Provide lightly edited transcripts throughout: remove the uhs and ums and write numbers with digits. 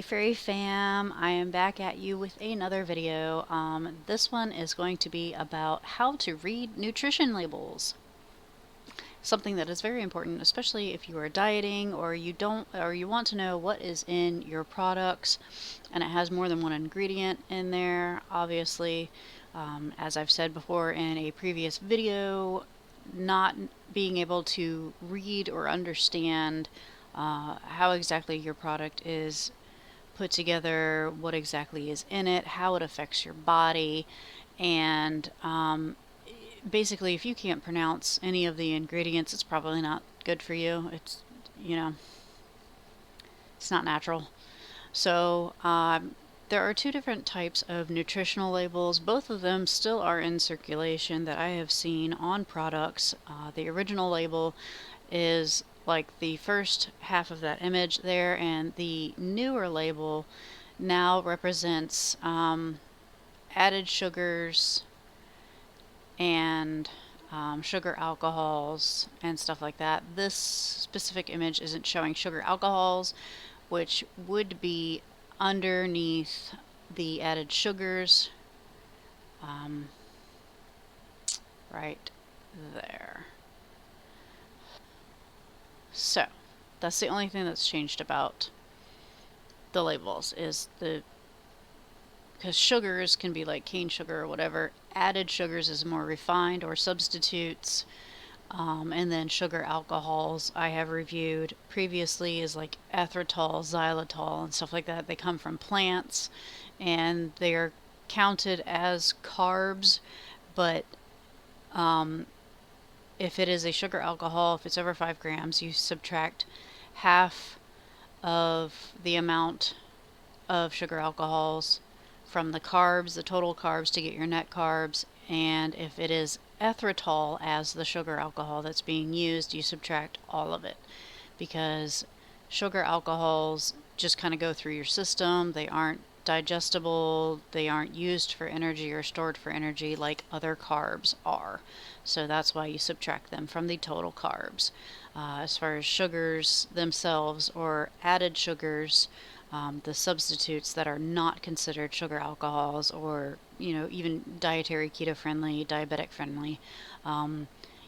Hey Fairy Fam, I am back at you with another video. This one is going to be about how to read nutrition labels. Something that is very important, especially if you are dieting or you want to know what is in your products and it has more than one ingredient in there. Obviously, as I've said before in a previous video, not being able to read or understand how exactly your product is put together, what exactly is in it, how it affects your body, and basically, if you can't pronounce any of the ingredients, it's probably not good for you. You know, it's not natural. So, there are two different types of nutritional labels. Both of them still are in circulation that I have seen on products. The original label is like the first half of that image there, and the newer label now represents added sugars and sugar alcohols and stuff like that. This specific image isn't showing sugar alcohols, which would be underneath the added sugars, right there. So that's the only thing that's changed about the labels is because sugars can be like cane sugar or whatever. Added sugars is more refined or substitutes. And then sugar alcohols I have reviewed previously is like erythritol, xylitol, and stuff like that. They come from plants and they are counted as carbs, but if it is a sugar alcohol, if it's over 5 grams, you subtract half of the amount of sugar alcohols from the carbs, the total carbs, to get your net carbs. And if it is erythritol as the sugar alcohol that's being used, you subtract all of it, because sugar alcohols just kind of go through your system. They aren't digestible, they aren't used for energy or stored for energy like other carbs are. So that's why you subtract them from the total carbs. As far as sugars themselves or added sugars, the substitutes that are not considered sugar alcohols or even dietary keto friendly, diabetic friendly,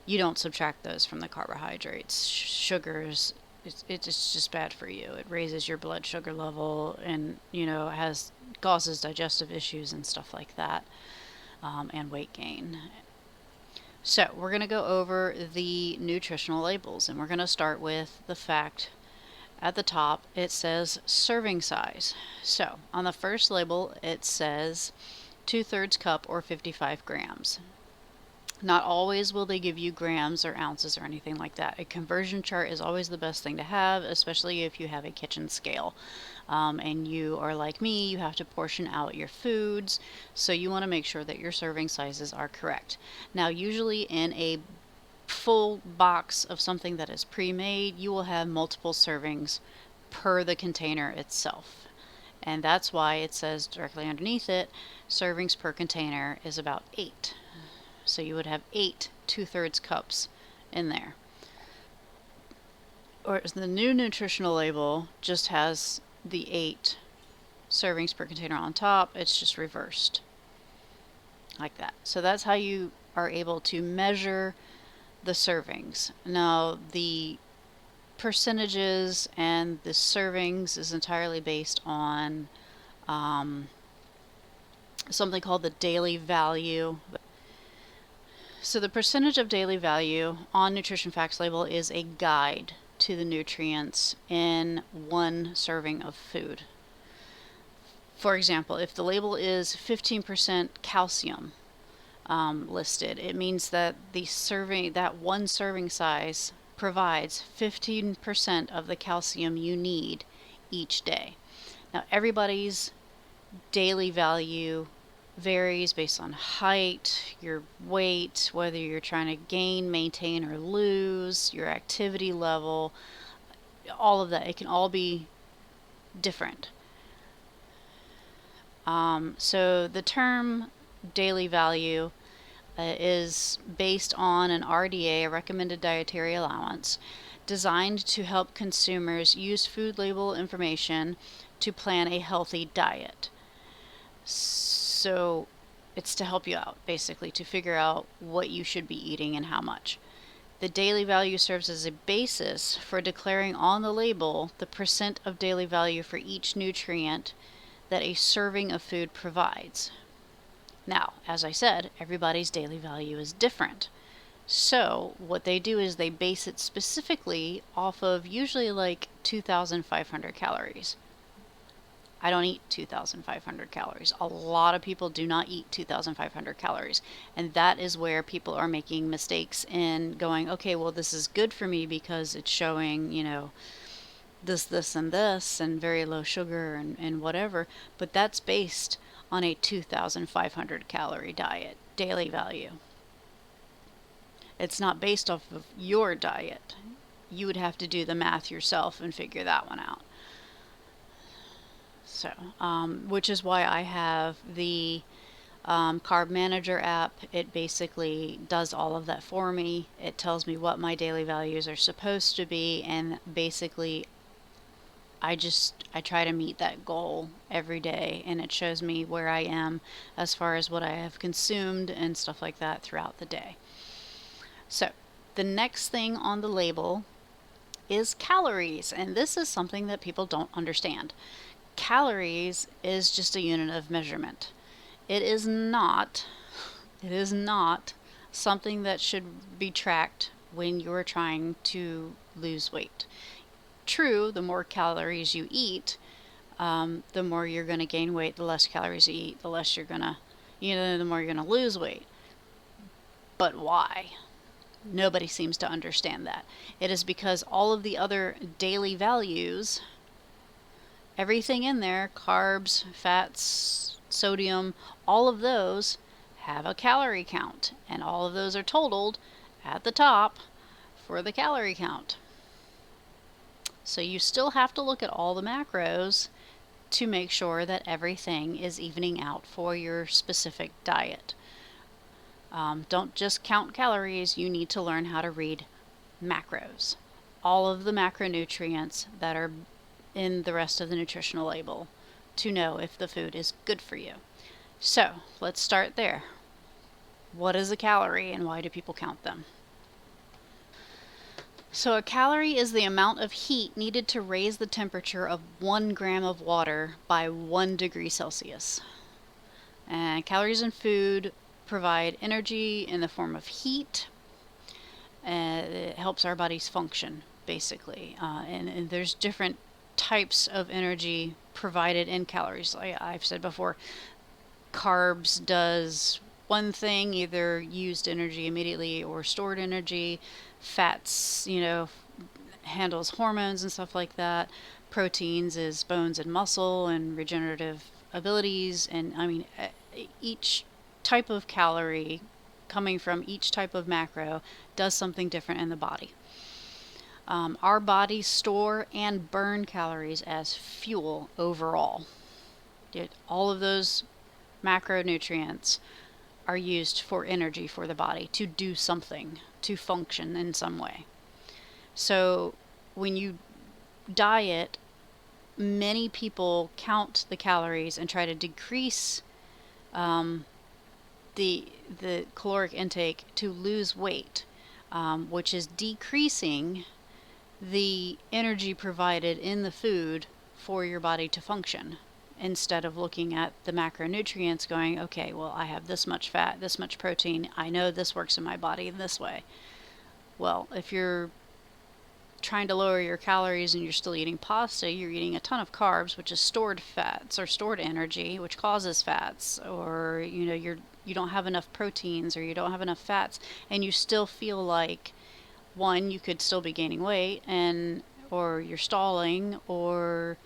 you don't subtract those from the carbohydrates. Sugars, it's just bad for you. It raises your blood sugar level and causes digestive issues and stuff like that, and weight gain. So we're going to go over the nutritional labels, and we're going to start with the fact at the top it says serving size. So on the first label it says 2/3 cup or 55 grams. Not always will they give you grams or ounces or anything like that. A conversion chart is always the best thing to have, especially if you have a kitchen scale. And you are like me, you have to portion out your foods, so you want to make sure that your serving sizes are correct. Now, usually in a full box of something that is pre-made, you will have multiple servings per the container itself. And that's why it says directly underneath it, servings per container is about 8. So you would have 8 2/3 cups in there. Or the new nutritional label just has the 8 servings per container on top. It's just reversed like that. So that's how you are able to measure the servings. Now, the percentages and the servings is entirely based on something called the daily value. So the percentage of daily value on Nutrition Facts label is a guide to the nutrients in one serving of food. For example, if the label is 15% calcium listed, it means that that one serving size provides 15% of the calcium you need each day. Now, everybody's daily value varies based on height, your weight, whether you're trying to gain, maintain, or lose, your activity level, all of that. It can all be different. So the term daily value is based on an RDA, a recommended dietary allowance, designed to help consumers use food label information to plan a healthy diet. So it's to help you out, basically, to figure out what you should be eating and how much. The daily value serves as a basis for declaring on the label the percent of daily value for each nutrient that a serving of food provides. Now, as I said, everybody's daily value is different. So what they do is they base it specifically off of usually like 2,500 calories. I don't eat 2,500 calories. A lot of people do not eat 2,500 calories. And that is where people are making mistakes in going, okay, well, this is good for me because it's showing, this, and this, and very low sugar and whatever. But that's based on a 2,500 calorie diet, daily value. It's not based off of your diet. You would have to do the math yourself and figure that one out. So, which is why I have the Carb Manager app. It basically does all of that for me. It tells me what my daily values are supposed to be, and basically I try to meet that goal every day, and it shows me where I am as far as what I have consumed and stuff like that throughout the day. So, the next thing on the label is calories, and this is something that people don't understand. Calories is just a unit of measurement. It is not something that should be tracked when you're trying to lose weight. True, the more calories you eat, the more you're going to gain weight. The less calories you eat, the less you're going to, the more you're going to lose weight. But why? Nobody seems to understand that. It is because all of the other daily values, everything in there, carbs, fats, sodium, all of those have a calorie count, and all of those are totaled at the top for the calorie count. So you still have to look at all the macros to make sure that everything is evening out for your specific diet. Don't just count calories, you need to learn how to read macros. All of the macronutrients that are in the rest of the nutritional label to know if the food is good for you. So let's start there. What is a calorie and why do people count them? So a calorie is the amount of heat needed to raise the temperature of 1 gram of water by 1 degree Celsius. And calories in food provide energy in the form of heat. It helps our bodies function, basically. And there's different types of energy provided in calories. Like I've said before, carbs does one thing, either used energy immediately or stored energy. Fats, handles hormones and stuff like that. Proteins is bones and muscle and regenerative abilities. And each type of calorie coming from each type of macro does something different in the body. Our bodies store and burn calories as fuel overall. All of those macronutrients are used for energy for the body to do something, to function in some way. So when you diet, many people count the calories and try to decrease the caloric intake to lose weight, which is decreasing the energy provided in the food for your body to function, instead of looking at the macronutrients going, okay, well, I have this much fat, this much protein, I know this works in my body in this way. Well, if you're trying to lower your calories and you're still eating pasta, you're eating a ton of carbs, which is stored fats or stored energy, which causes fats, or you don't have enough proteins or you don't have enough fats, and you still feel like, one, you could still be gaining weight, or you're stalling, or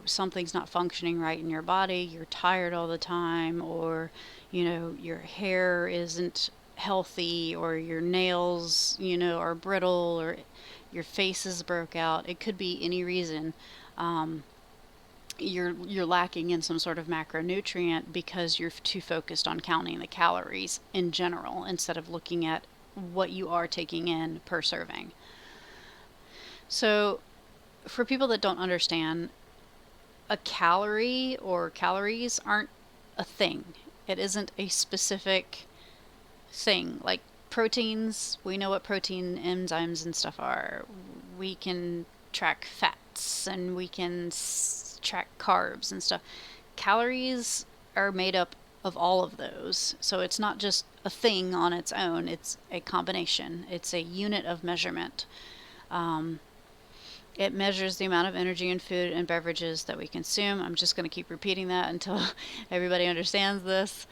something's not functioning right in your body, you're tired all the time, or your hair isn't healthy, or your nails are brittle, or your face is broke out. It could be any reason. You're lacking in some sort of macronutrient because you're too focused on counting the calories in general instead of looking at what you are taking in per serving. So for people that don't understand, a calorie or calories aren't a thing. It isn't a specific thing. Like proteins, we know what protein enzymes and stuff are. We can track fats and we can track carbs and stuff. Calories are made up of all of those. So it's not just a thing on its own, it's a combination, it's a unit of measurement. It measures the amount of energy in food and beverages that we consume. I'm just going to keep repeating that until everybody understands this.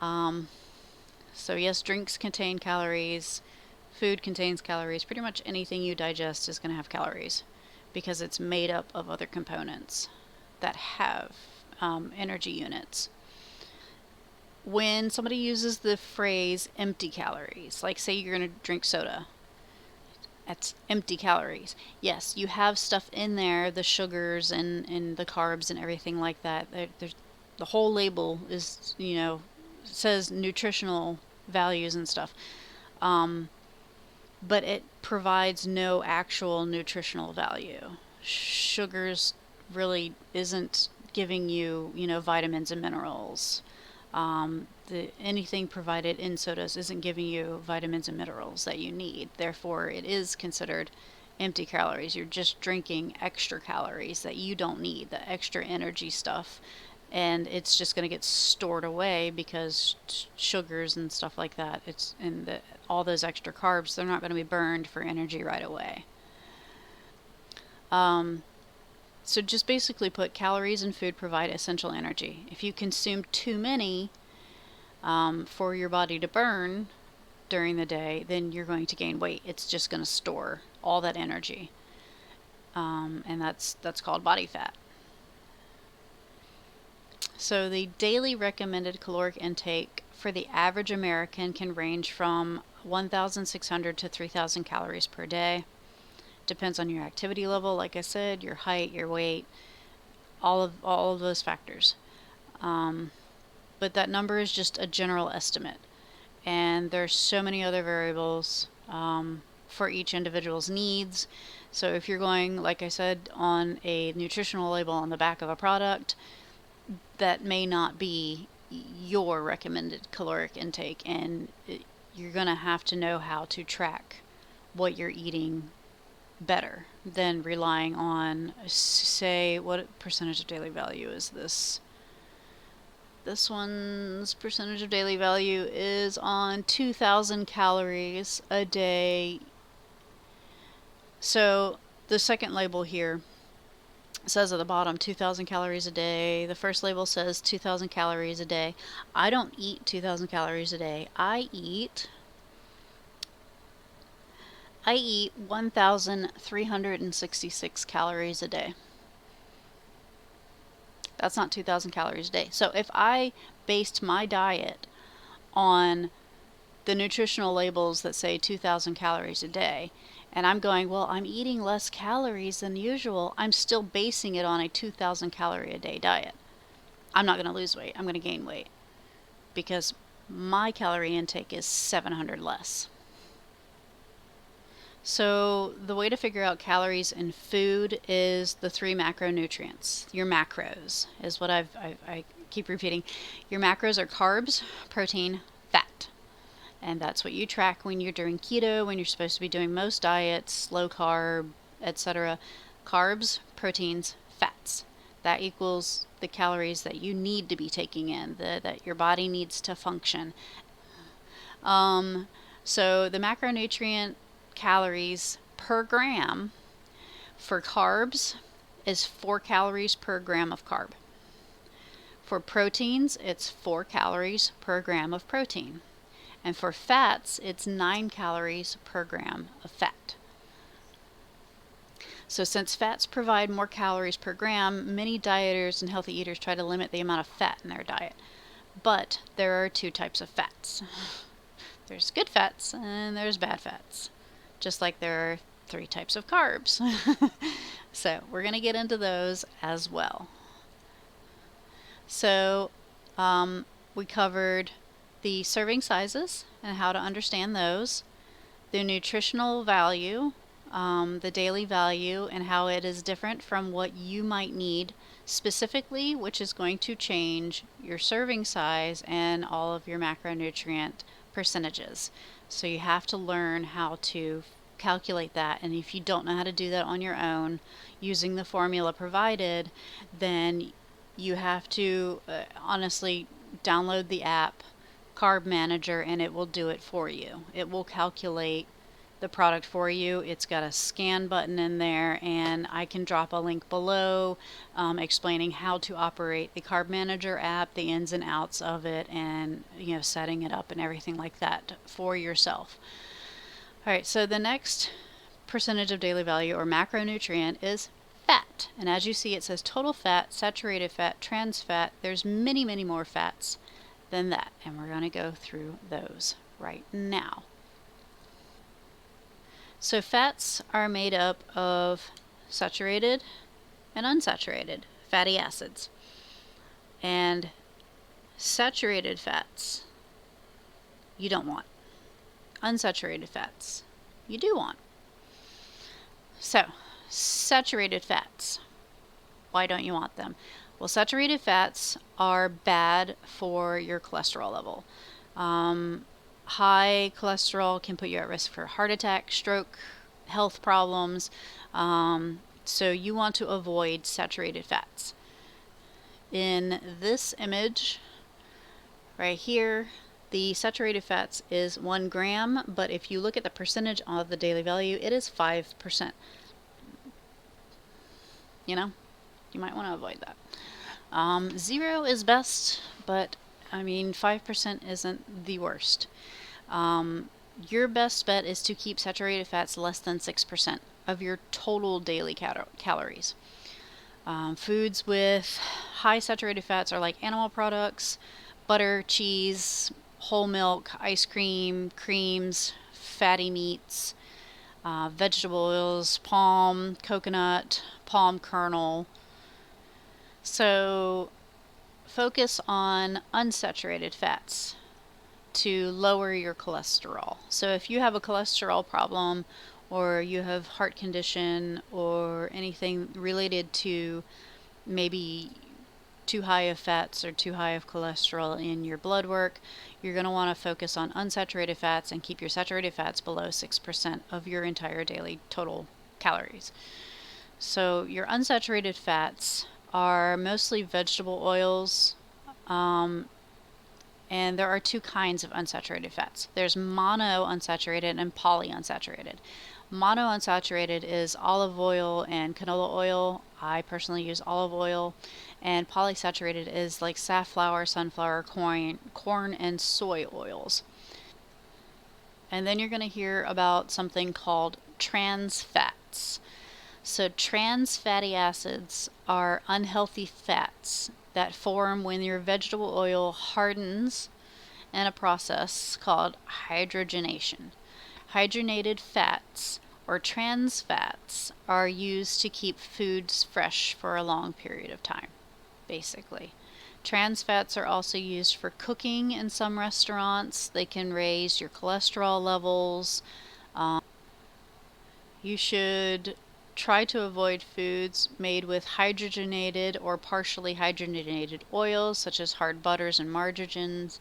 So yes, drinks contain calories, food contains calories. Pretty much anything you digest is going to have calories because it's made up of other components that have energy units. When somebody uses the phrase empty calories, like say you're going to drink soda, that's empty calories. Yes, you have stuff in there, the sugars and the carbs and everything like that. The whole label is, says nutritional values and stuff. But it provides no actual nutritional value. Sugars really isn't giving you, vitamins and minerals. Anything provided in sodas isn't giving you vitamins and minerals that you need. Therefore, it is considered empty calories. You're just drinking extra calories that you don't need, the extra energy stuff. And it's just going to get stored away because sugars and stuff like that, all those extra carbs, they're not going to be burned for energy right away. So just basically put, calories in food provide essential energy. If you consume too many for your body to burn during the day, then you're going to gain weight. It's just going to store all that energy. And that's called body fat. So the daily recommended caloric intake for the average American can range from 1,600 to 3,000 calories per day. Depends on your activity level, like I said, your height, your weight, all of those factors. But that number is just a general estimate. And there's so many other variables for each individual's needs. So if you're going, like I said, on a nutritional label on the back of a product, that may not be your recommended caloric intake, and you're going to have to know how to track what you're eating better than relying on, say, what percentage of daily value is this? This one's percentage of daily value is on 2,000 calories a day. So the second label here says at the bottom 2,000 calories a day. The first label says 2,000 calories a day. I don't eat 2,000 calories a day. I eat 1,366 calories a day. That's not 2,000 calories a day. So if I based my diet on the nutritional labels that say 2,000 calories a day, and I'm going, well, I'm eating less calories than usual, I'm still basing it on a 2,000 calorie a day diet. I'm not going to lose weight. I'm going to gain weight because my calorie intake is 700 less. So the way to figure out calories in food is the 3 macronutrients. Your macros is what I keep repeating. Your macros are carbs, protein, fat. And that's what you track when you're doing keto, when you're supposed to be doing most diets, low carb, etc. Carbs, proteins, fats. That equals the calories that you need to be taking in, that your body needs to function. So the macronutrient calories per gram for carbs is 4 calories per gram of carb. For proteins, it's 4 calories per gram of protein. And for fats, it's 9 calories per gram of fat. So since fats provide more calories per gram, many dieters and healthy eaters try to limit the amount of fat in their diet. But there are 2 types of fats. There's good fats and there's bad fats. Just like there are 3 types of carbs. So we're going to get into those as well. So we covered the serving sizes and how to understand those, the nutritional value, the daily value, and how it is different from what you might need specifically, which is going to change your serving size and all of your macronutrient percentages. So you have to learn how to calculate that, and if you don't know how to do that on your own using the formula provided, then you have to honestly download the app Carb Manager, and it will do it for you. It will calculate the product for you. It's got a scan button in there, and I can drop a link below explaining how to operate the Carb Manager app, the ins and outs of it, and setting it up and everything like that for yourself. All right, so the next percentage of daily value or macronutrient is fat. And as you see, it says total fat, saturated fat, trans fat. There's many, many more fats than that, and we're going to go through those right now. So fats are made up of saturated and unsaturated fatty acids. And saturated fats you don't want. Unsaturated fats you do want. So, saturated fats, why don't you want them? Well, saturated fats are bad for your cholesterol level. High cholesterol can put you at risk for heart attack, stroke, health problems. So you want to avoid saturated fats. In this image right here, the saturated fats is 1 gram, but if you look at the percentage of the daily value, it is 5%. You might want to avoid that. 0 is best, but 5% isn't the worst. Your best bet is to keep saturated fats less than 6% of your total daily calories. Foods with high saturated fats are like animal products, butter, cheese, whole milk, ice cream, creams, fatty meats, vegetable oils, palm, coconut, palm kernel. So focus on unsaturated fats to lower your cholesterol. So if you have a cholesterol problem, or you have heart condition, or anything related to maybe too high of fats or too high of cholesterol in your blood work, you're going to want to focus on unsaturated fats and keep your saturated fats below 6% of your entire daily total calories. So your unsaturated fats are mostly vegetable oils, and there are 2 kinds of unsaturated fats. There's monounsaturated and polyunsaturated. Monounsaturated is olive oil and canola oil. I personally use olive oil. And polysaturated is like safflower, sunflower, corn, and soy oils. And then you're going to hear about something called trans fats. So trans fatty acids are unhealthy fats that form when your vegetable oil hardens in a process called hydrogenation. Hydrogenated fats, or trans fats, are used to keep foods fresh for a long period of time, basically. Trans fats are also used for cooking in some restaurants. They can raise your cholesterol levels. You should try to avoid foods made with hydrogenated or partially hydrogenated oils, such as hard butters and margarines.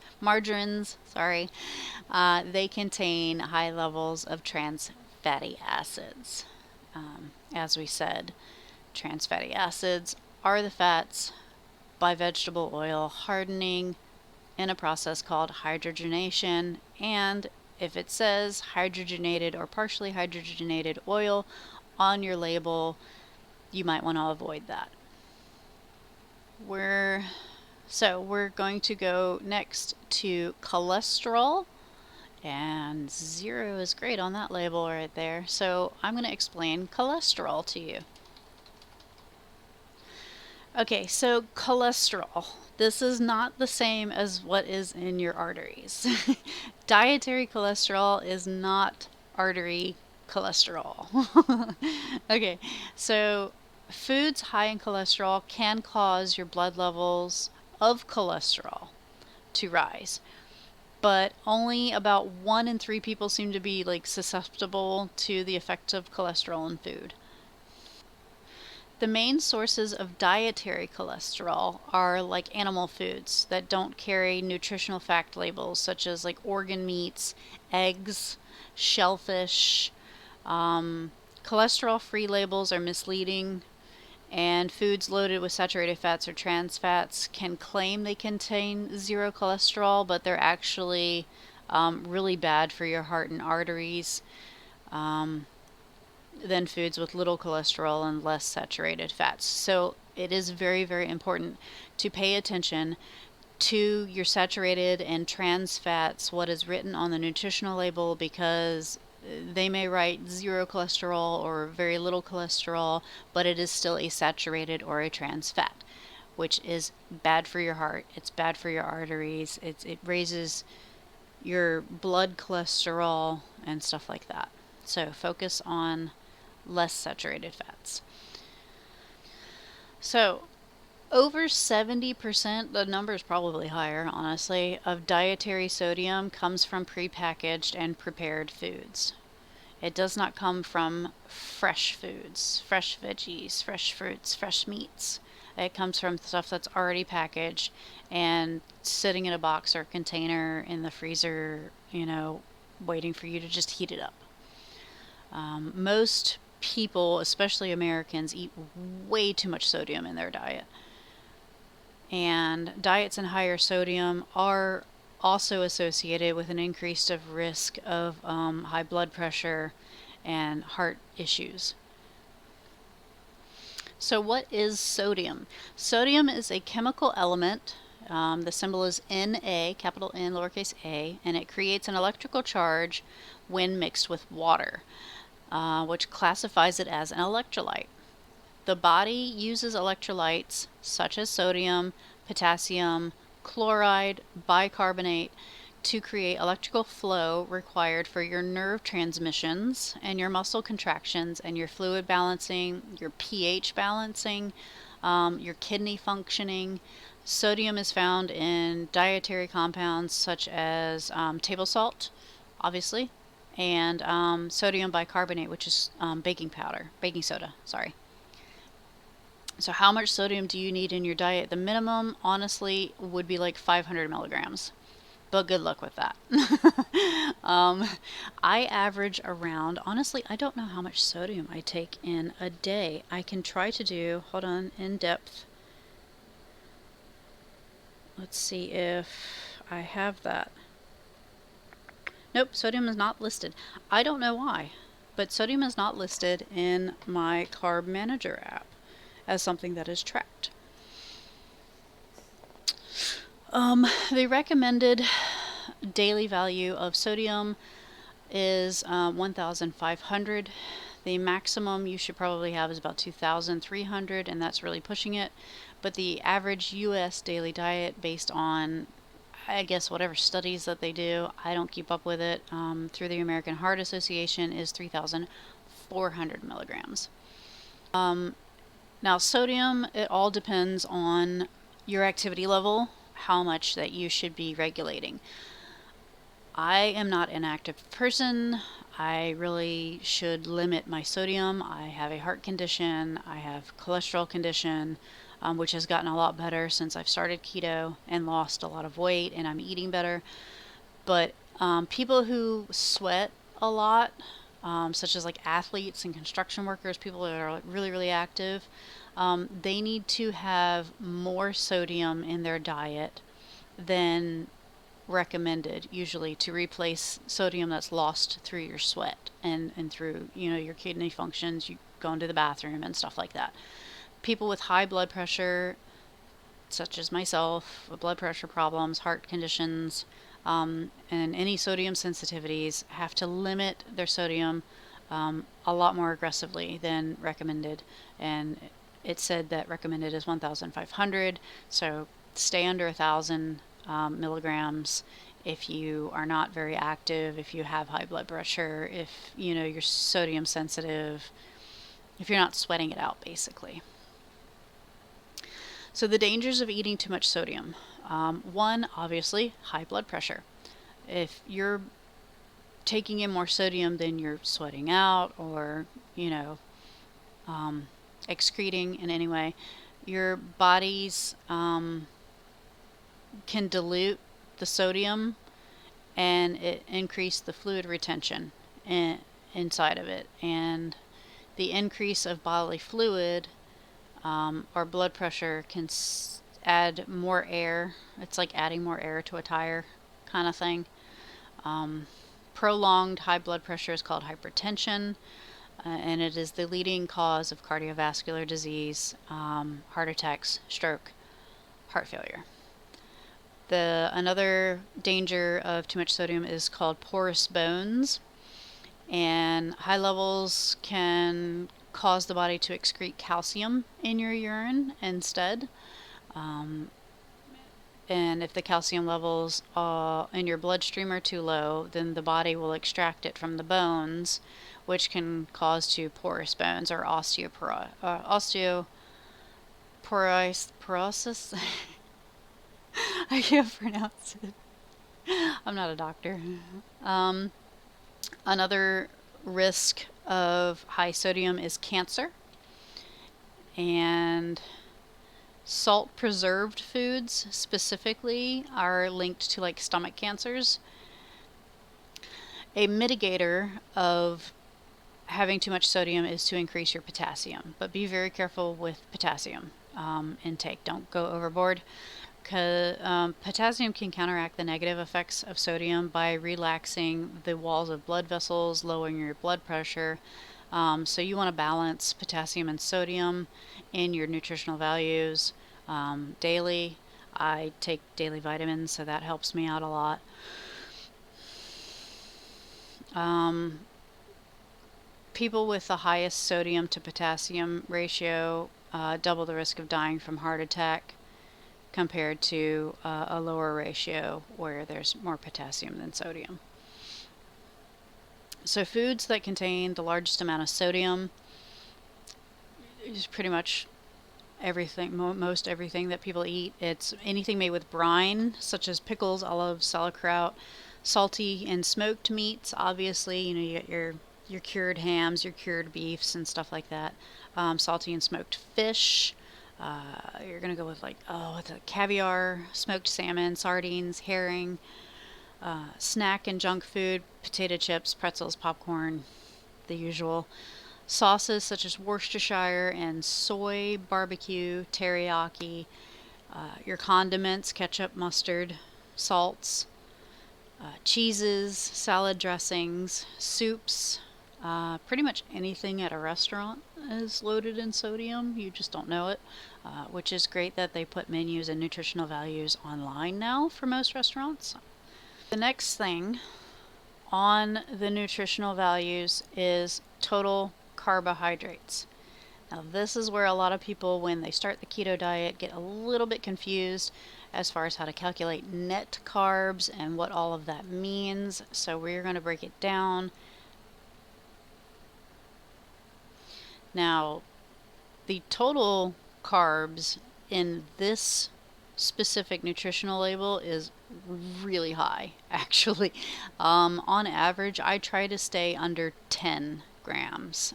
They contain high levels of trans fatty acids. As we said, trans fatty acids are the fats by vegetable oil hardening in a process called hydrogenation, and if it says hydrogenated or partially hydrogenated oil on your label, you might want to avoid that. We're going to go next to cholesterol, and 0 is great on that label right there. So I'm going to explain cholesterol to you. Okay, so cholesterol. This is not the same as what is in your arteries. Dietary cholesterol is not artery cholesterol. Okay, so foods high in cholesterol can cause your blood levels of cholesterol to rise, but only about 1 in 3 people seem to be susceptible to the effects of cholesterol in food. The main sources of dietary cholesterol are like animal foods that don't carry nutritional fact labels, such as like organ meats, eggs, shellfish. Cholesterol-free labels are misleading, and foods loaded with saturated fats or trans fats can claim they contain zero cholesterol, but they're actually really bad for your heart and arteries than foods with little cholesterol and less saturated fats. So it is very, very important to pay attention to your saturated and trans fats, what is written on the nutritional label, because they may write zero cholesterol or very little cholesterol, but it is still a saturated or a trans fat, which is bad for your heart. It's bad for your arteries. It raises your blood cholesterol and stuff like that. So focus on less saturated fats. So over 70%, the number is probably higher, honestly, of dietary sodium comes from prepackaged and prepared foods. It does not come from fresh foods, fresh veggies, fresh fruits, fresh meats. It comes from stuff that's already packaged and sitting in a box or container in the freezer, waiting for you to just heat it up. Most people, especially Americans, eat way too much sodium in their diet. And diets in higher sodium are also associated with an increased of risk of high blood pressure and heart issues. So what is sodium? Sodium is a chemical element. The symbol is Na, capital N, lowercase a, and it creates an electrical charge when mixed with water, which classifies it as an electrolyte. The body uses electrolytes such as sodium, potassium, chloride, bicarbonate to create electrical flow required for your nerve transmissions and your muscle contractions and your fluid balancing, your pH balancing, your kidney functioning. Sodium is found in dietary compounds such as table salt, obviously, and sodium bicarbonate, which is baking soda, sorry. So how much sodium do you need in your diet? The minimum, honestly, would be like 500 milligrams. But good luck with that. I average around, honestly, I don't know how much sodium I take in a day. I can try to do, hold on, in depth. Let's see if I have that. Nope, sodium is not listed. I don't know why, but sodium is not listed in my Carb Manager app as something that is tracked. The recommended daily value of sodium is 1,500. The maximum you should probably have is about 2,300, and that's really pushing it. But the average U.S. daily diet, based on, I guess, whatever studies that they do, I don't keep up with it, through the American Heart Association, is 3,400 milligrams. Now, sodium, it all depends on your activity level, how much that you should be regulating. I am not an active person. I really should limit my sodium. I have a heart condition. I have cholesterol condition, which has gotten a lot better since I've started keto and lost a lot of weight, and I'm eating better. But people who sweat a lot, such as like athletes and construction workers, people that are really, really active, they need to have more sodium in their diet than recommended, usually, to replace sodium that's lost through your sweat and through your kidney functions, you going to the bathroom and stuff like that. People with high blood pressure, such as myself, blood pressure problems, heart conditions, and any sodium sensitivities, have to limit their sodium a lot more aggressively than recommended. And it said that recommended is 1,500, so stay under 1,000 milligrams if you are not very active, if you have high blood pressure, if you're sodium sensitive, if you're not sweating it out, basically. So the dangers of eating too much sodium. One, obviously, high blood pressure. If you're taking in more sodium than you're sweating out, or excreting in any way, your body's can dilute the sodium and it increase the fluid retention inside of it. And the increase of bodily fluid or blood pressure can add more air. It's like adding more air to a tire kind of thing. Prolonged high blood pressure is called hypertension, and it is the leading cause of cardiovascular disease, heart attacks, stroke, heart failure. Another danger of too much sodium is called porous bones, and high levels can cause the body to excrete calcium in your urine instead. And if the calcium levels in your bloodstream are too low, then the body will extract it from the bones, which can cause to porous bones or osteoporosis. I can't pronounce it. I'm not a doctor. Another risk of high sodium is cancer. And salt preserved foods specifically are linked to like stomach cancers. A mitigator of having too much sodium is to increase your potassium, but be very careful with potassium intake. Don't go overboard, because potassium can counteract the negative effects of sodium by relaxing the walls of blood vessels, lowering your blood pressure. So you want to balance potassium and sodium in your nutritional values daily. I take daily vitamins, so that helps me out a lot. People with the highest sodium to potassium ratio double the risk of dying from heart attack compared to a lower ratio where there's more potassium than sodium. So foods that contain the largest amount of sodium is pretty much everything, most everything that people eat. It's anything made with brine, such as pickles, olives, sauerkraut, salty and smoked meats. Obviously, you get your cured hams, your cured beefs, and stuff like that. Salty and smoked fish. You're gonna go with with the caviar, smoked salmon, sardines, herring. Snack and junk food, potato chips, pretzels, popcorn, the usual. Sauces such as Worcestershire and soy, barbecue, teriyaki. Your condiments, ketchup, mustard, salts, cheeses, salad dressings, soups. Pretty much anything at a restaurant is loaded in sodium. You just don't know it, which is great that they put menus and nutritional values online now for most restaurants. The next thing on the nutritional values is total carbohydrates. Now this is where a lot of people, when they start the keto diet, get a little bit confused as far as how to calculate net carbs and what all of that means. So we're going to break it down. Now, the total carbs in this specific nutritional label is really high, actually. On average, I try to stay under 10 grams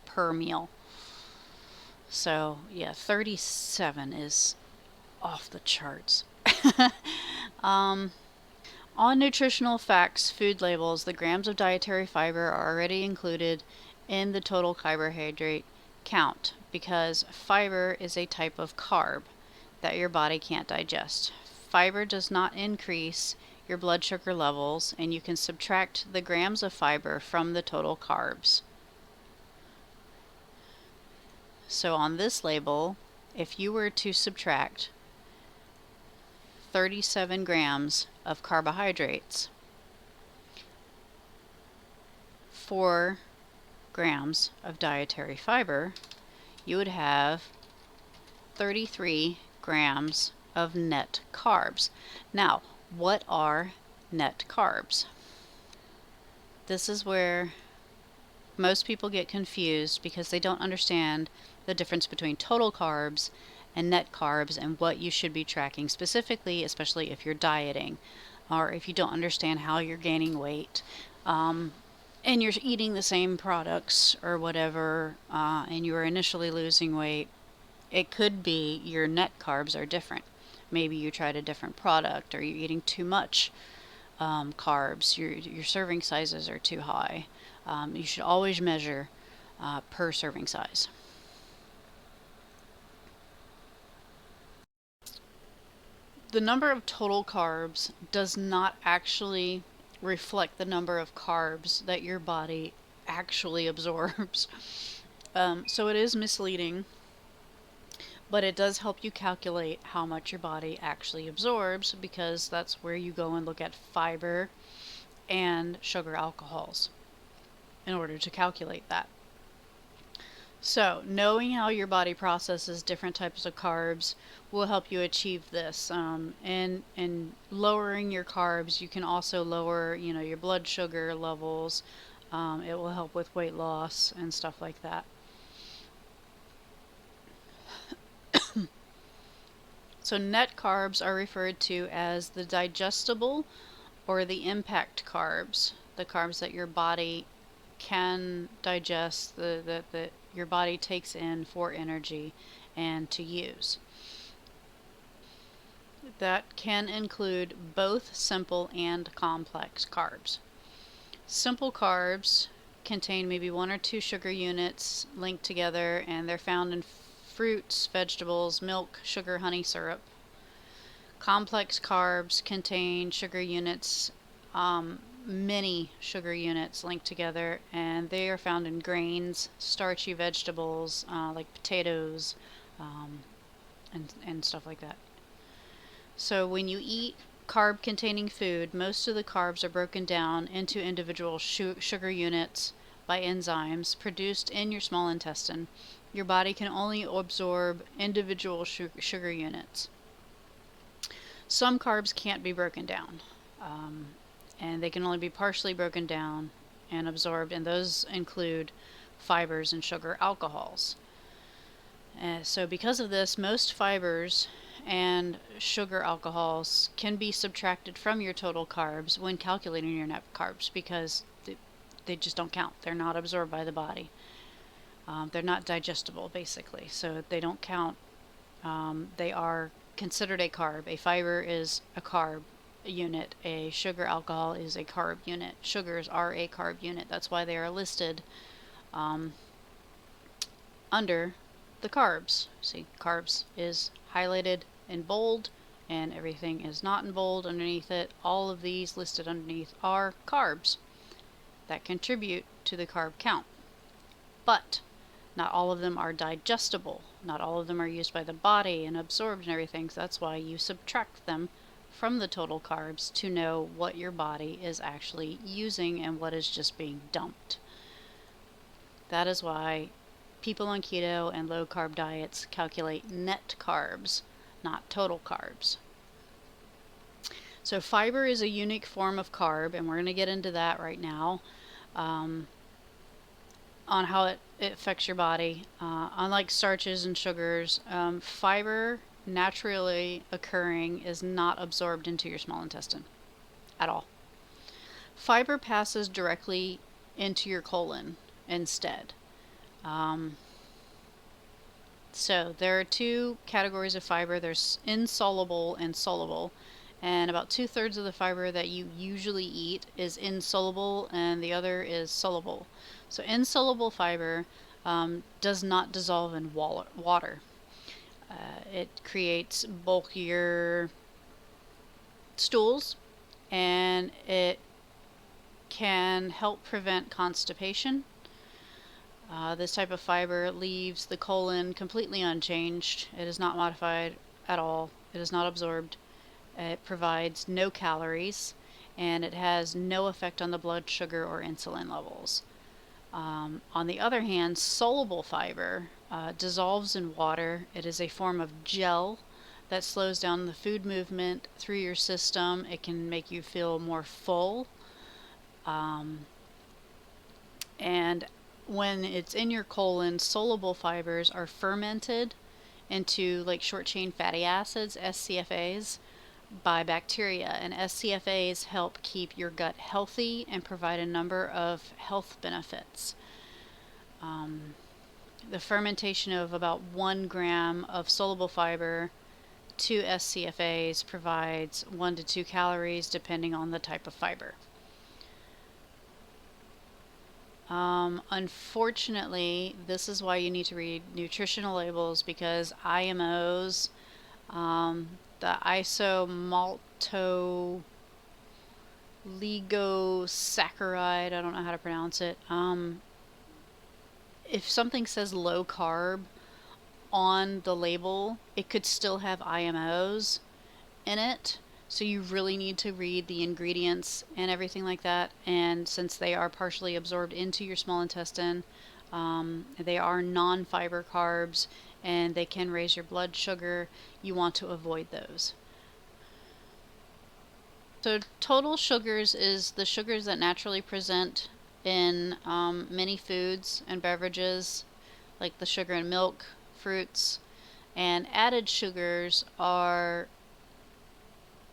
per meal. So, yeah, 37 is off the charts. On nutritional facts food labels, the grams of dietary fiber are already included in the total carbohydrate count because fiber is a type of carb that your body can't digest. Fiber does not increase your blood sugar levels, and you can subtract the grams of fiber from the total carbs. So on this label, if you were to subtract 37 grams of carbohydrates, 4 grams of dietary fiber, you would have 33 grams of net carbs. Now, what are net carbs? This is where most people get confused because they don't understand the difference between total carbs and net carbs and what you should be tracking specifically, especially if you're dieting or if you don't understand how you're gaining weight. and you're eating the same products or whatever, and you are initially losing weight, it could be your net carbs are different. Maybe you tried a different product, or you're eating too much carbs. Your serving sizes are too high. You should always measure per serving size. The number of total carbs does not actually reflect the number of carbs that your body actually absorbs. So it is misleading, but it does help you calculate how much your body actually absorbs, because that's where you go and look at fiber and sugar alcohols in order to calculate that. So, knowing how your body processes different types of carbs will help you achieve this. And lowering your carbs, you can also lower, your blood sugar levels. It will help with weight loss and stuff like that. So, net carbs are referred to as the digestible or the impact carbs, the carbs that your body can digest, that your body takes in for energy and to use. That can include both simple and complex carbs. Simple carbs contain maybe 1 or 2 sugar units linked together, and they're found in fruits, vegetables, milk, sugar, honey, syrup. Complex carbs contain sugar units, many sugar units linked together, and they are found in grains, starchy vegetables like potatoes, and stuff like that. So when you eat carb containing food, most of the carbs are broken down into individual sugar units by enzymes produced in your small intestine. Your body can only absorb individual sugar units. Some carbs can't be broken down, and they can only be partially broken down and absorbed, and those include fibers and sugar alcohols. So because of this, most fibers and sugar alcohols can be subtracted from your total carbs when calculating your net carbs, because they just don't count. They're not absorbed by the body. They're not digestible, basically, so they don't count. They are considered a carb. A fiber is a carb unit. A sugar alcohol is a carb unit. Sugars are a carb unit. That's why they are listed under the carbs. See, carbs is highlighted in bold, and everything is not in bold underneath it. All of these listed underneath are carbs that contribute to the carb count. But not all of them are digestible. Not all of them are used by the body and absorbed and everything. So that's why you subtract them from the total carbs to know what your body is actually using and what is just being dumped. That is why people on keto and low carb diets calculate net carbs, not total carbs. So fiber is a unique form of carb, and we're going to get into that right now. On how it affects your body. Unlike starches and sugars, fiber naturally occurring is not absorbed into your small intestine at all. Fiber passes directly into your colon instead. So there are 2 categories of fiber. There's insoluble and soluble. And about 2/3 of the fiber that you usually eat is insoluble, and the other is soluble. So insoluble fiber does not dissolve in water. It creates bulkier stools, and it can help prevent constipation. This type of fiber leaves the colon completely unchanged. It is not modified at all. It is not absorbed. It provides no calories, and it has no effect on the blood sugar or insulin levels. On the other hand, soluble fiber dissolves in water. It is a form of gel that slows down the food movement through your system. It can make you feel more full. And when it's in your colon, soluble fibers are fermented into like short chain fatty acids, SCFAs. by bacteria, and SCFAs help keep your gut healthy and provide a number of health benefits. The fermentation of about 1 gram of soluble fiber to SCFAs provides 1 to 2 calories depending on the type of fiber. Unfortunately, this is why you need to read nutritional labels, because IMOs, the isomaltolignosaccharide, I don't know how to pronounce it. If something says low carb on the label, it could still have IMOs in it. So you really need to read the ingredients and everything like that. And since they are partially absorbed into your small intestine, they are non-fiber carbs and they can raise your blood sugar. You want to avoid those. So total sugars is the sugars that naturally present in many foods and beverages, like the sugar in milk, fruits, and added sugars are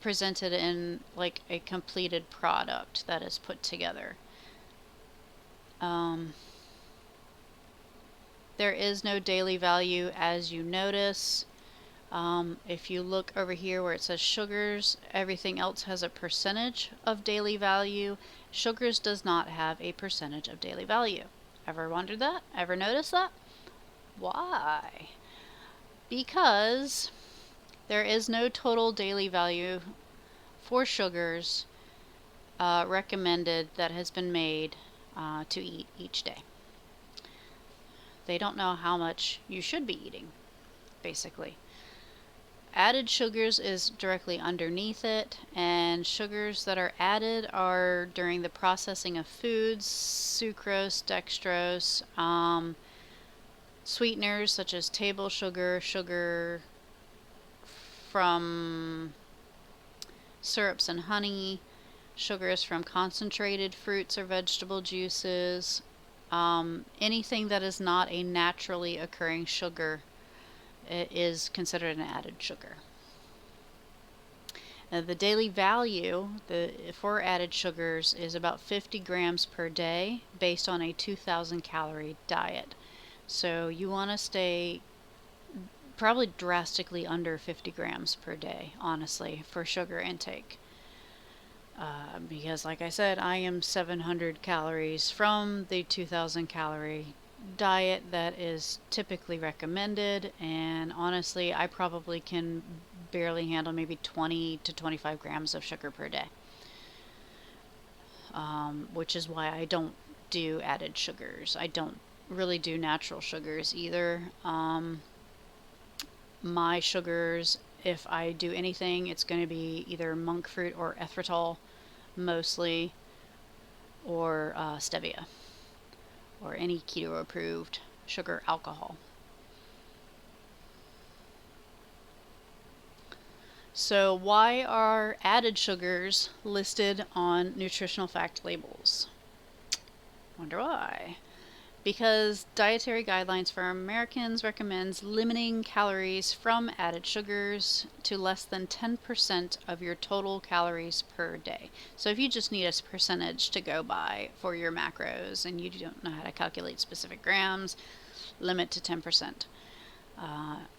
presented in like a completed product that is put together. There is no daily value, as you notice. If you look over here where it says sugars, everything else has a percentage of daily value. Sugars does not have a percentage of daily value. Ever wondered that? Ever noticed that? Why? Because there is no total daily value for sugars recommended that has been made to eat each day. They don't know how much you should be eating, basically. Added sugars is directly underneath it, and sugars that are added are during the processing of foods, sucrose, dextrose, sweeteners such as table sugar, sugar from syrups and honey, sugars from concentrated fruits or vegetable juices, anything that is not a naturally occurring sugar is considered an added sugar. The daily value for added sugars is about 50 grams per day based on a 2,000 calorie diet. So you want to stay probably drastically under 50 grams per day, honestly, for sugar intake. Because like I said, I am 700 calories from the 2,000 calorie diet that is typically recommended, and honestly I probably can barely handle maybe 20 to 25 grams of sugar per day, which is why I don't do added sugars. I don't really do natural sugars either. My sugars, if I do anything, it's going to be either monk fruit or erythritol mostly, or stevia, or any keto approved sugar alcohol. So why are added sugars listed on nutritional fact labels? Wonder why. Because dietary guidelines for Americans recommends limiting calories from added sugars to less than 10% of your total calories per day. So if you just need a percentage to go by for your macros and you don't know how to calculate specific grams, limit to 10%.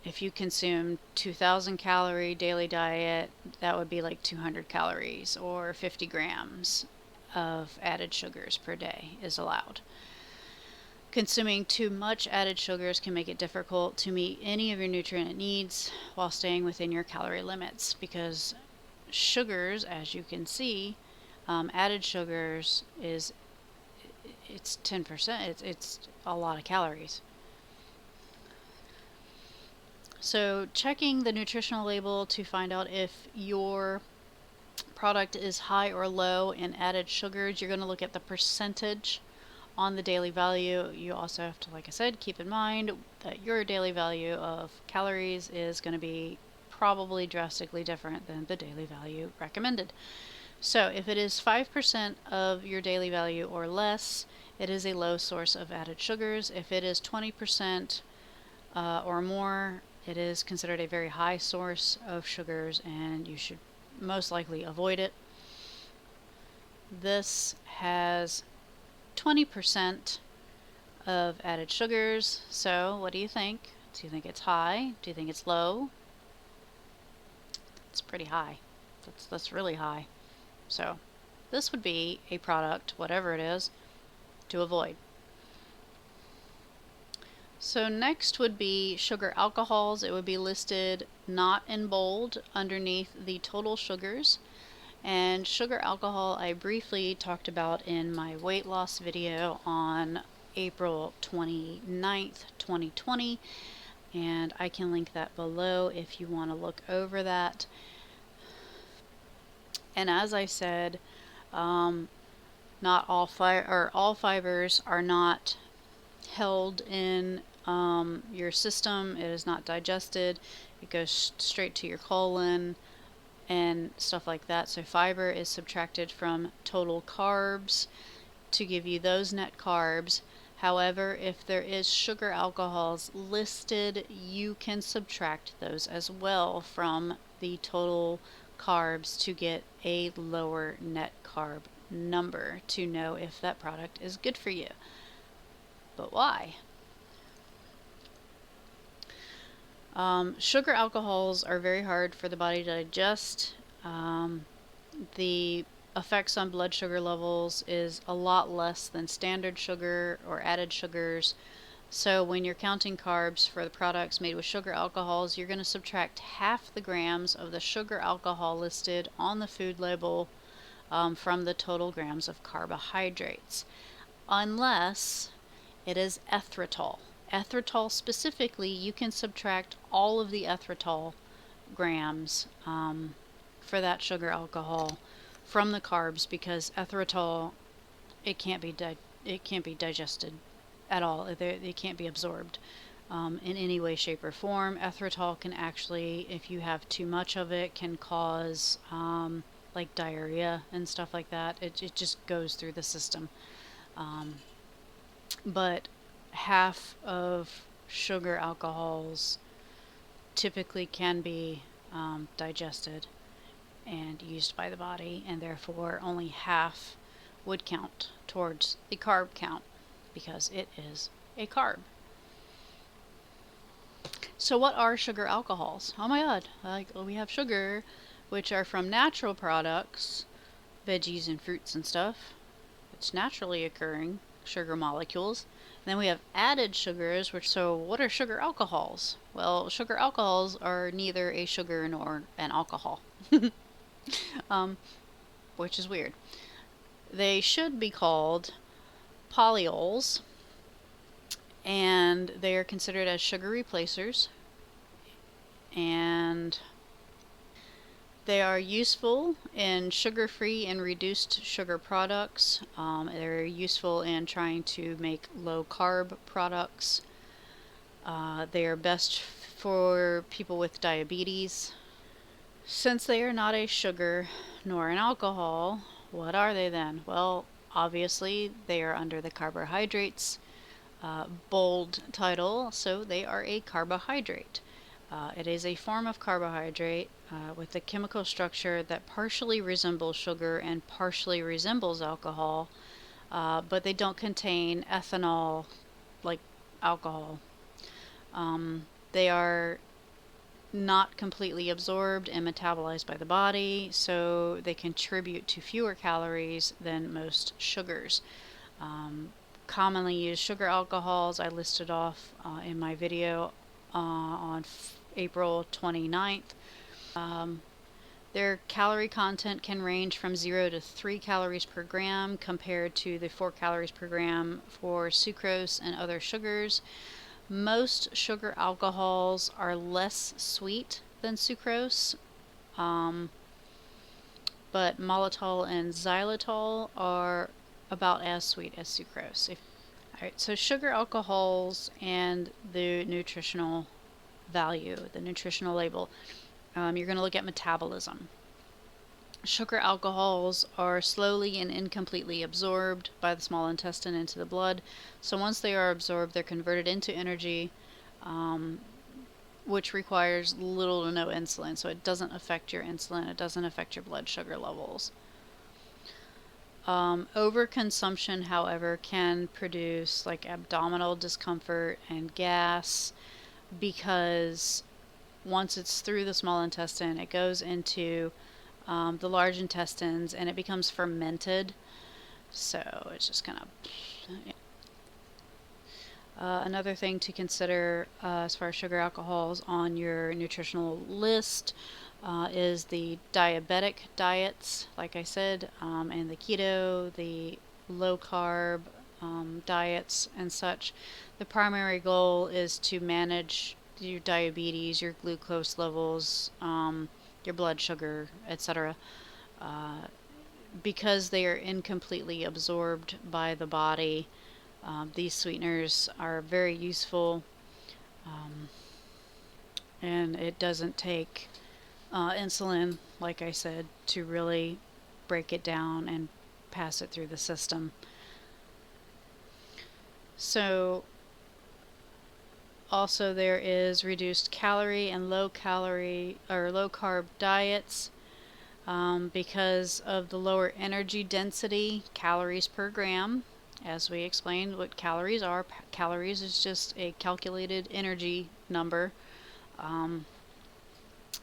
If you consume 2,000 calorie daily diet, that would be like 200 calories or 50 grams of added sugars per day is allowed. Consuming too much added sugars can make it difficult to meet any of your nutrient needs while staying within your calorie limits, because sugars, as you can see, added sugars it's 10%. It's a lot of calories. So checking the nutritional label to find out if your product is high or low in added sugars, you're going to look at the percentage on the daily value. You also have to, like I said, keep in mind that your daily value of calories is going to be probably drastically different than the daily value recommended. So if it is 5% of your daily value or less, it is a low source of added sugars. If it is 20% or more, it is considered a very high source of sugars, and you should most likely avoid it. This has 20% of added sugars. So what do you think? Do you think it's high? Do you think it's low? It's pretty high. That's really high. So this would be a product, whatever it is, to avoid. So next would be sugar alcohols. It would be listed not in bold underneath the total sugars. And sugar alcohol I briefly talked about in my weight loss video on April 29th, 2020. And I can link that below if you want to look over that. And as I said, not all fibers are not held in your system. It is not digested. It goes straight to your colon and stuff like that. So fiber is subtracted from total carbs to give you those net carbs. However, if there is sugar alcohols listed, you can subtract those as well from the total carbs to get a lower net carb number to know if that product is good for you. But why? Sugar alcohols are very hard for the body to digest. The effects on blood sugar levels is a lot less than standard sugar or added sugars. So when you're counting carbs for the products made with sugar alcohols, you're going to subtract half the grams of the sugar alcohol listed on the food label from the total grams of carbohydrates, unless it is erythritol. Erythritol specifically, you can subtract all of the erythritol grams for that sugar alcohol from the carbs, because erythritol, it can't be digested at all. It can't be absorbed in any way, shape, or form. Erythritol can actually, if you have too much of it, can cause like diarrhea and stuff like that. It just goes through the system. But half of sugar alcohols typically can be digested and used by the body, and therefore only half would count towards the carb count because it is a carb. So what are sugar alcohols? Oh my god, we have sugar, which are from natural products, veggies and fruits and stuff. It's naturally occurring sugar molecules. And then we have added sugars, so what are sugar alcohols? Well, sugar alcohols are neither a sugar nor an alcohol, which is weird. They should be called polyols, and they are considered as sugar replacers, and they are useful in sugar-free and reduced sugar products. They're useful in trying to make low-carb products. They are best for people with diabetes. Since they are not a sugar nor an alcohol, what are they then? Well, obviously they are under the carbohydrates bold title, so they are a carbohydrate. It is a form of carbohydrate with a chemical structure that partially resembles sugar and partially resembles alcohol, but they don't contain ethanol like alcohol. They are not completely absorbed and metabolized by the body, so they contribute to fewer calories than most sugars. Commonly used sugar alcohols I listed off in my video on April 29th. Their calorie content can range from 0 to 3 calories per gram compared to the 4 calories per gram for sucrose and other sugars. Most sugar alcohols are less sweet than sucrose, but maltitol and xylitol are about as sweet as sucrose. Alright, so sugar alcohols and the nutritional value, the nutritional label. You're going to look at metabolism. Sugar alcohols are slowly and incompletely absorbed by the small intestine into the blood. So once they are absorbed, they're converted into energy which requires little to no insulin, so it doesn't affect your insulin, it doesn't affect your blood sugar levels. Overconsumption, however, can produce like abdominal discomfort and gas, because once it's through the small intestine, it goes into the large intestines and it becomes fermented. So it's just kind of. Another thing to consider as far as sugar alcohols on your nutritional list is the diabetic diets, like I said, and the keto, the low carb diets and such. The primary goal is to manage your diabetes, your glucose levels, your blood sugar, etc. Because they are incompletely absorbed by the body. These sweeteners are very useful, and it doesn't take insulin, like I said, to really break it down and pass it through the system. So also there is reduced calorie and low calorie or low carb diets. Because of the lower energy density, calories per gram. As we explained what calories are, calories is just a calculated energy number.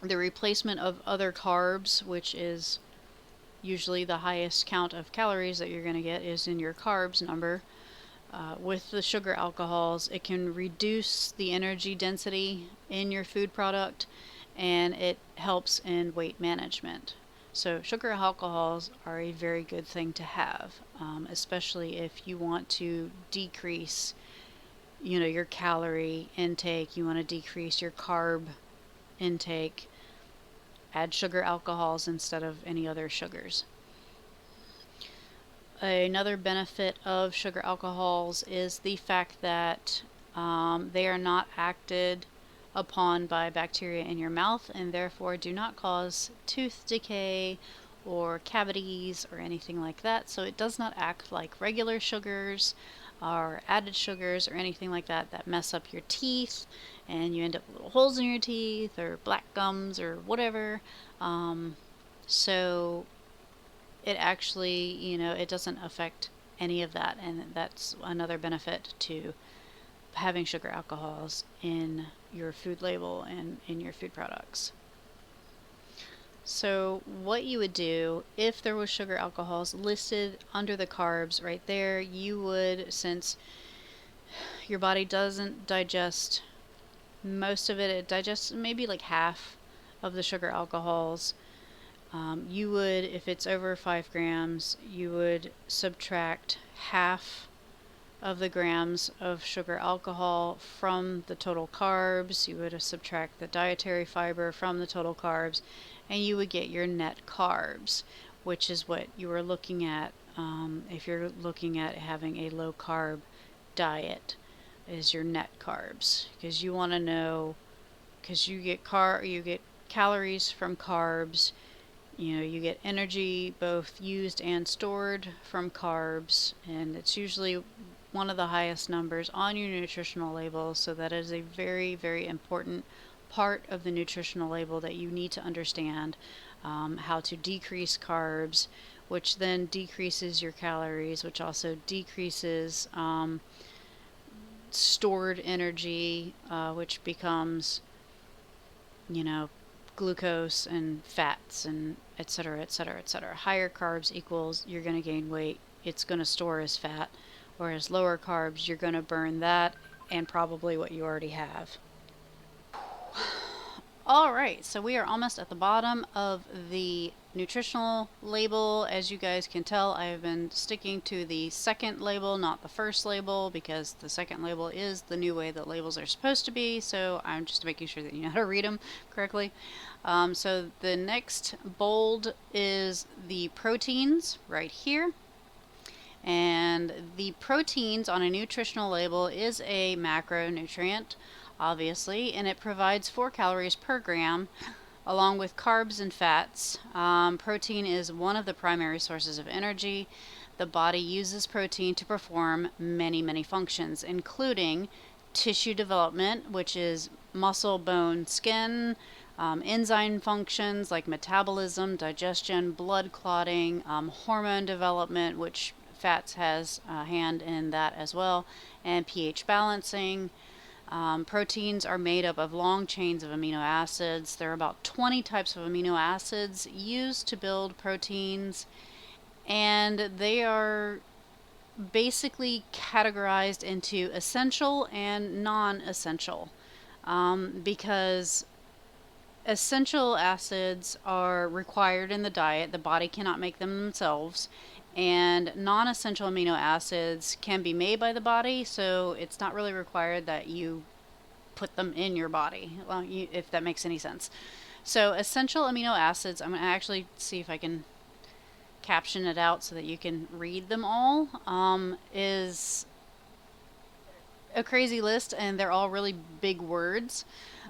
The replacement of other carbs, which is usually the highest count of calories that you're going to get, is in your carbs number. With the sugar alcohols, it can reduce the energy density in your food product, and it helps in weight management. So sugar alcohols are a very good thing to have, especially if you want to decrease, your calorie intake, you want to decrease your carb intake. Add sugar alcohols instead of any other sugars. Another benefit of sugar alcohols is the fact that they are not acted upon by bacteria in your mouth, and therefore do not cause tooth decay or cavities or anything like that. So it does not act like regular sugars or added sugars or anything like that that mess up your teeth and you end up with little holes in your teeth or black gums or whatever. So it actually, it doesn't affect any of that, and that's another benefit to having sugar alcohols in your food label and in your food products. So what you would do if there was sugar alcohols listed under the carbs right there, you would, since your body doesn't digest most of it, it digests maybe like half of the sugar alcohols. You would, if it's over 5 grams, you would subtract half of the grams of sugar alcohol from the total carbs. You would subtract the dietary fiber from the total carbs, and you would get your net carbs, which is what you are looking at if you're looking at having a low carb diet, is your net carbs, because you want to know, because you get calories from carbs. You get energy both used and stored from carbs, and it's usually one of the highest numbers on your nutritional label, so that is a very, very important part of the nutritional label that you need to understand, how to decrease carbs, which then decreases your calories, which also decreases stored energy, which becomes, glucose and fats and et cetera, et cetera, et cetera. Higher carbs equals you're going to gain weight. It's going to store as fat, whereas lower carbs, you're going to burn that and probably what you already have. All right, so we are almost at the bottom of the nutritional label. As you guys can tell, I have been sticking to the second label, not the first label, because the second label is the new way that labels are supposed to be. So I'm just making sure that you know how to read them correctly. So the next bold is the proteins right here. And the proteins on a nutritional label is a macronutrient, obviously, and it provides 4 calories per gram along with carbs and fats. Protein is one of the primary sources of energy. The body uses protein to perform many, many functions, including tissue development, which is muscle, bone, skin, enzyme functions like metabolism, digestion, blood clotting, hormone development, which fats has a hand in that as well, and pH balancing. Proteins are made up of long chains of amino acids. There are about 20 types of amino acids used to build proteins, and they are basically categorized into essential and non essential, because essential acids are required in the diet. The body cannot make them themselves. And non essential amino acids can be made by the body, so it's not really required that you put them in your body, well, if that makes any sense. So, essential amino acids, I'm going to actually see if I can caption it out so that you can read them all, is a crazy list, and they're all really big words.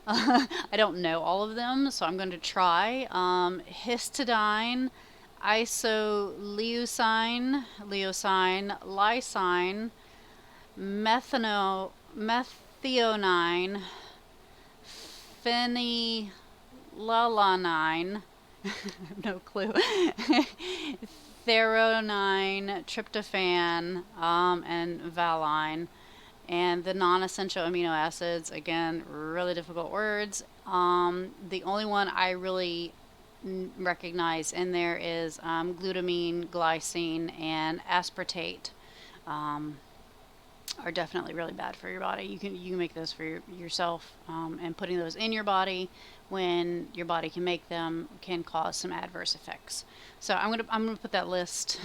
I don't know all of them, so I'm going to try. Histidine, isoleucine, leucine, lysine, methionine, phenylalanine, no clue, theronine, tryptophan, and valine. And the non-essential amino acids, again, really difficult words. The only one I really recognize in there is glutamine, glycine, and aspartate. Are definitely really bad for your body. You can make those for yourself, and putting those in your body when your body can make them can cause some adverse effects. So I'm gonna put that list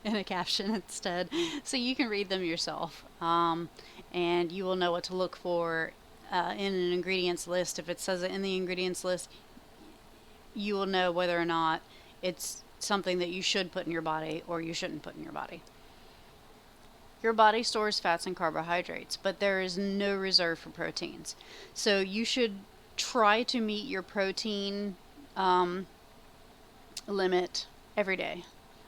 in a caption instead, so you can read them yourself, and you will know what to look for in an ingredients list. If it says it in the ingredients list, you will know whether or not it's something that you should put in your body or you shouldn't put in your body. Your body stores fats and carbohydrates, but there is no reserve for proteins. So you should try to meet your protein limit every day.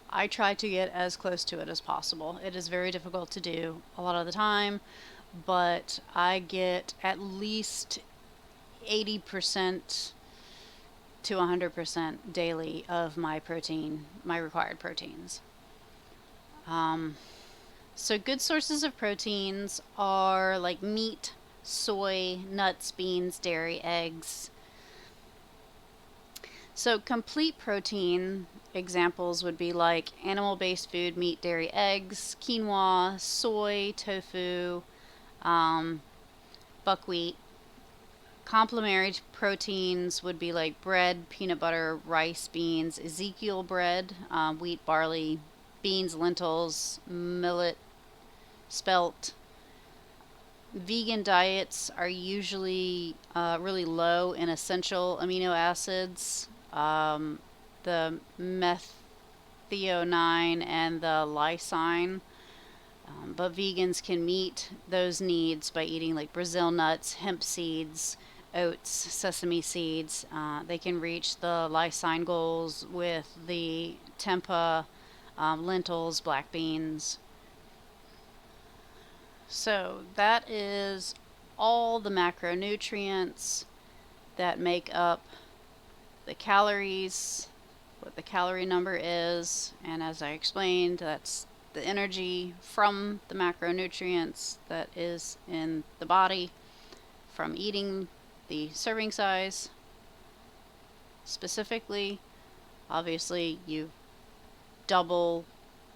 I try to get as close to it as possible. It is very difficult to do a lot of the time, but I get at least 80% to 100% daily of my protein, my required proteins. So good sources of proteins are like meat, soy, nuts, beans, dairy, eggs. So complete protein examples would be like animal-based food, meat, dairy, eggs, quinoa, soy, tofu, buckwheat. Complementary proteins would be like bread, peanut butter, rice, beans, Ezekiel bread, wheat, barley, beans, lentils, millet, spelt. Vegan diets are usually really low in essential amino acids, the methionine and the lysine. But vegans can meet those needs by eating like Brazil nuts, hemp seeds, oats, sesame seeds. They can reach the lysine goals with the tempeh, lentils, black beans. So that is all the macronutrients that make up the calories, what the calorie number is, and as I explained, that's the energy from the macronutrients that is in the body from eating the serving size. Specifically, obviously, you double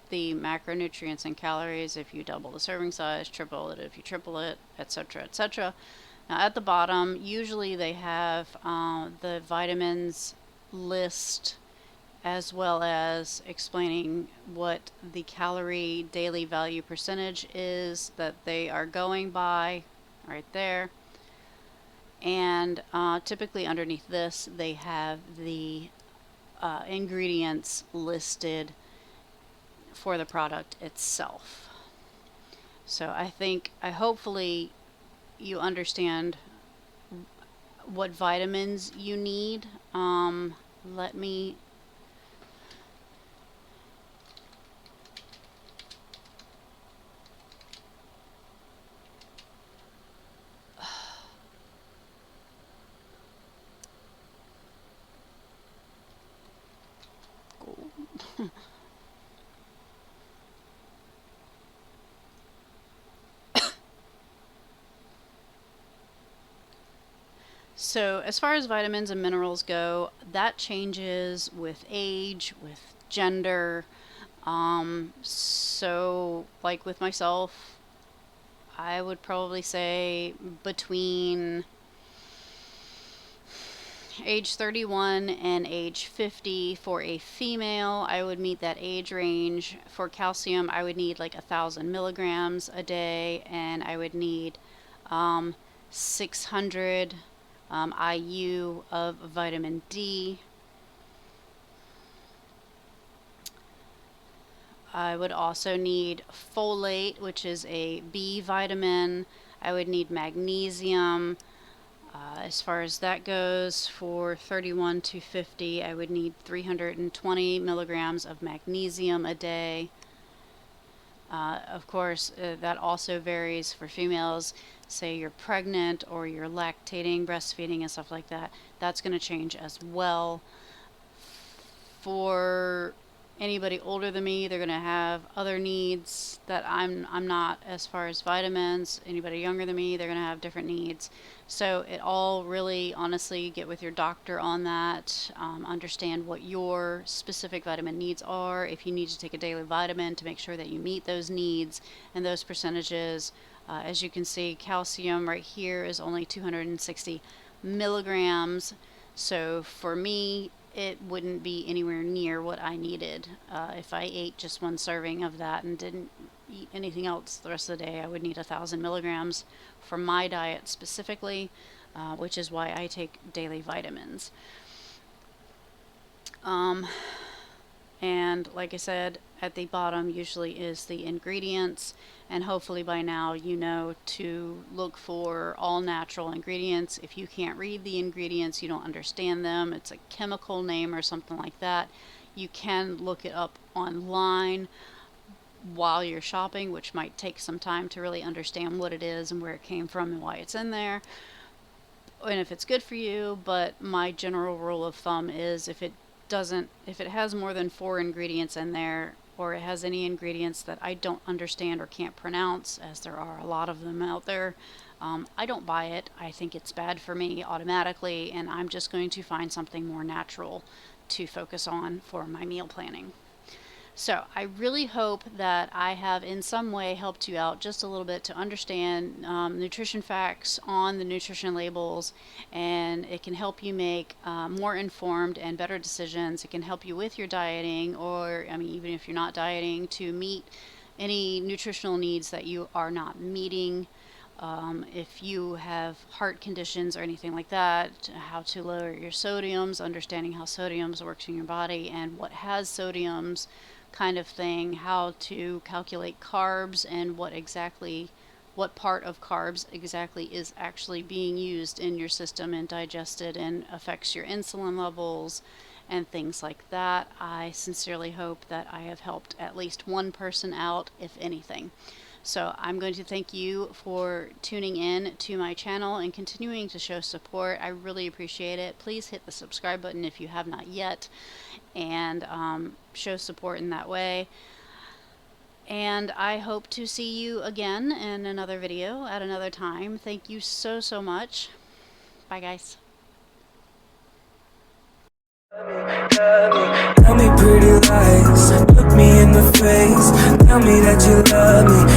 the macronutrients and calories if you double the serving size, triple it if you triple it, etc., etc. Now, at the bottom, usually they have the vitamins list as well as explaining what the calorie daily value percentage is that they are going by right there. And typically underneath this, they have the ingredients listed for the product itself. So I hopefully you understand what vitamins you need. Let me So, as far as vitamins and minerals go, that changes with age, with gender. So, like with myself, I would probably say between age 31 and age 50 for a female, I would meet that age range. For calcium, I would need like 1,000 milligrams a day, and I would need 600 IU of vitamin D. I would also need folate, which is a B vitamin. I would need magnesium. As far as that goes, for 31 to 50, I would need 320 milligrams of magnesium a day. Of course, that also varies for females. Say you're pregnant or you're lactating, breastfeeding, and stuff like that. That's going to change as well. For anybody older than me, they're going to have other needs that I'm not. As far as vitamins, anybody younger than me, they're going to have different needs. So it all really, honestly, get with your doctor on that. Understand what your specific vitamin needs are. If you need to take a daily vitamin, to make sure that you meet those needs and those percentages. As you can see, calcium right here is only 260 milligrams. So for me, it wouldn't be anywhere near what I needed. If I ate just one serving of that and didn't eat anything else the rest of the day, I would need 1,000 milligrams for my diet specifically, which is why I take daily vitamins. And like I said, at the bottom usually is the ingredients, and hopefully by now you know to look for all natural ingredients. If you can't read the ingredients, you don't understand them, it's a chemical name or something like that, you can look it up online while you're shopping, which might take some time to really understand what it is and where it came from and why it's in there, and if it's good for you. But my general rule of thumb is if it has more than 4 ingredients in there, or it has any ingredients that I don't understand or can't pronounce, as there are a lot of them out there, I don't buy it. I think it's bad for me automatically, and I'm just going to find something more natural to focus on for my meal planning. So I really hope that I have in some way helped you out just a little bit to understand nutrition facts on the nutrition labels, and it can help you make more informed and better decisions. It can help you with your dieting, or I mean, even if you're not dieting, to meet any nutritional needs that you are not meeting. If you have heart conditions or anything like that, how to lower your sodiums, understanding how sodiums works in your body and what has sodiums, kind of thing, how to calculate carbs and what part of carbs exactly is actually being used in your system and digested and affects your insulin levels and things like that. I sincerely hope that I have helped at least one person out, if anything. So I'm going to thank you for tuning in to my channel and continuing to show support. I really appreciate it. Please hit the subscribe button if you have not yet, and show support in that way. And I hope to see you again in another video at another time. Thank you so much. Bye, guys. Tell me pretty lies, look me in the face, tell me that you love me.